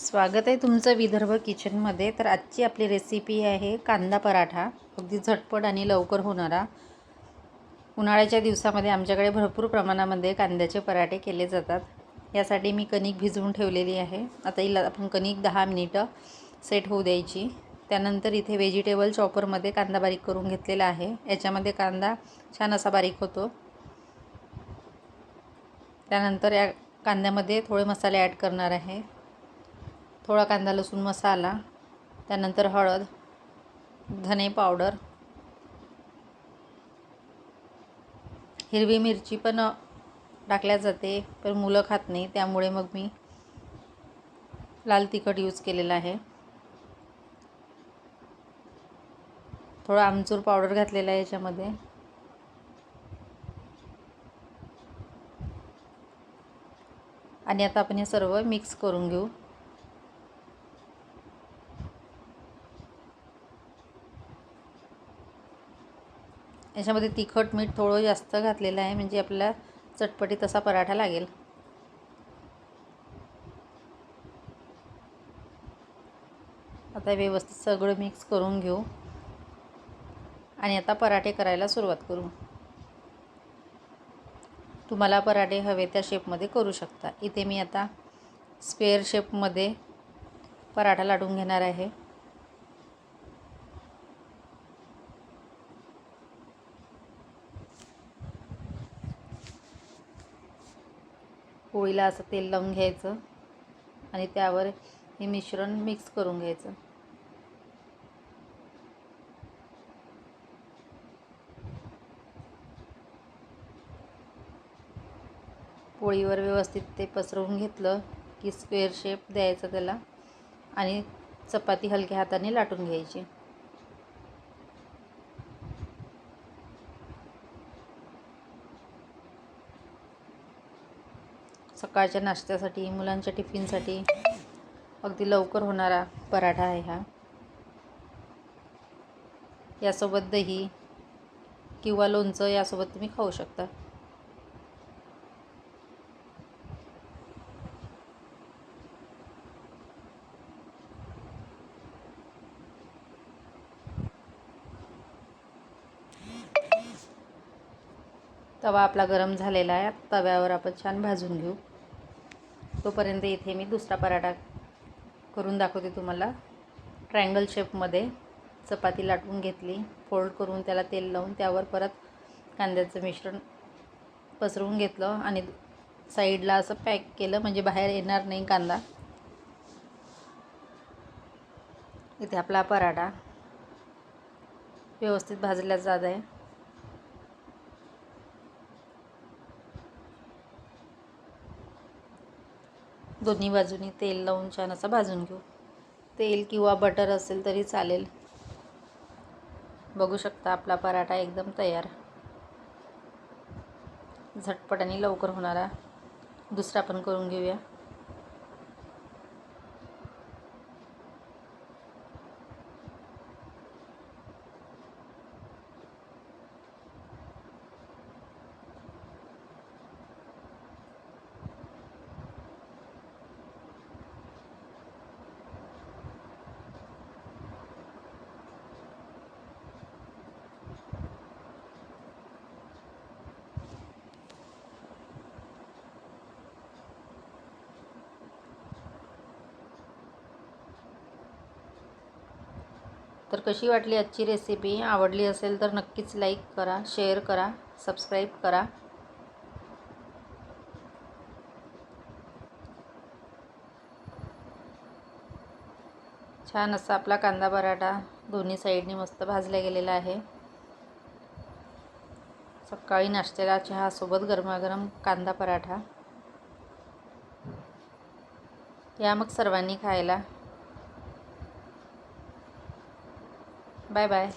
स्वागत आहे तुमचं विदर्भ किचनमध्ये। तर आजची आपली रेसिपी आहे कांदा पराठा। अगदी झटपट आणि लवकर होणारा। उन्हाळ्याच्या दिवसामध्ये आमच्याकडे भरपूर प्रमाणामध्ये कांद्याचे पराठे केले जातात। यासाठी मी कणिक भिजवून ठेवलेली आहे। आता हिला आपण कणिक 10 मिनिटं सेट होऊ द्यायची। त्यानंतर इथे व्हेजिटेबल चॉपरमध्ये कांदा बारीक करून घेतलेला आहे। याच्यामध्ये कांदा छान असा बारीक होतो। त्यानंतर या कांद्यामध्ये थोडे मसाले ॲड करणार आहे। थोडा कांदा लसूण मसाला, त्यानंतर हळद, धने पावडर, हिरवी मिरची पण टाकल्या जाते, पण मुलं खात नाही, त्यामुळे मग मी लाल तिखट यूज केलेला आहे। थोडा आमचूर पावडर घातलेला आहे याच्यामध्ये। आणि आता आपण हे सर्व मिक्स करून घेऊ। याच्यामध्ये तिखट मीठ थोडं जास्त घातलेलं आहे, म्हणजे आपल्याला चटपटीत असा पराठा लागेल। आता व्यवस्थित सगळं मिक्स करून घेऊ आणि आता पराठे करायला सुरुवात करू। तुम्हाला पराठे हवे त्या शेपमध्ये करू शकता। इथे मी आता स्क्वेअर शेपमध्ये पराठा लाटून घेणार आहे। पोळीला असं तेल लावून घ्यायचं आणि त्यावर हे मिश्रण मिक्स करून घ्यायचं। पोळीवर व्यवस्थित ते पसरवून घेतलं की स्क्वेअर शेप द्यायचा त्याला आणि चपाती हलक्या हाताने लाटून घ्यायची। सकाळच्या नाश्त्यासाठी, मुलांच्या टिफिनसाठी अगदी लवकर होणारा पराठा आहे हा। यासोबत दही किंवा लोणचं यासोबत तुम्ही खाऊ शकता। तवा आपला गरम झालेला आहे। तव्यावर आपण छान भाजून घेऊ। तोपर्यंत इथे मी दुसरा पराठा करून दाखवते तुम्हाला। ट्रायंगल शेपमध्ये चपाती लाटून घेतली, फोल्ड करून त्याला तेल लावून त्यावर परत कांद्याचं मिश्रण पसरवून घेतलं आणि साईडला असं पॅक केलं, म्हणजे बाहेर येणार नाही कांदा। इथे आपला पराठा व्यवस्थित भाजला जात आहे। दोन्ही बाजूनी तेल लावून छान असं भाजून घेऊ। तेल किंवा बटर असेल तरी चालेल। बघू शकता आपला पराठा एकदम तयार। झटपट आणि लवकर होणारा दुसरा पण करून घेऊया। तर कशी वाटली आजची रेसिपी? आवडली असेल तर नक्कीच लाईक करा, शेअर करा, सबस्क्राईब करा। छान असा आपला कांदा पराठा दोन्ही साईडनी मस्त भाजला गेलेला आहे। सकाळी नाश्त्याला चहासोबत गरमागरम कांदा पराठा। या मग सर्वांनी खायला। Bye bye.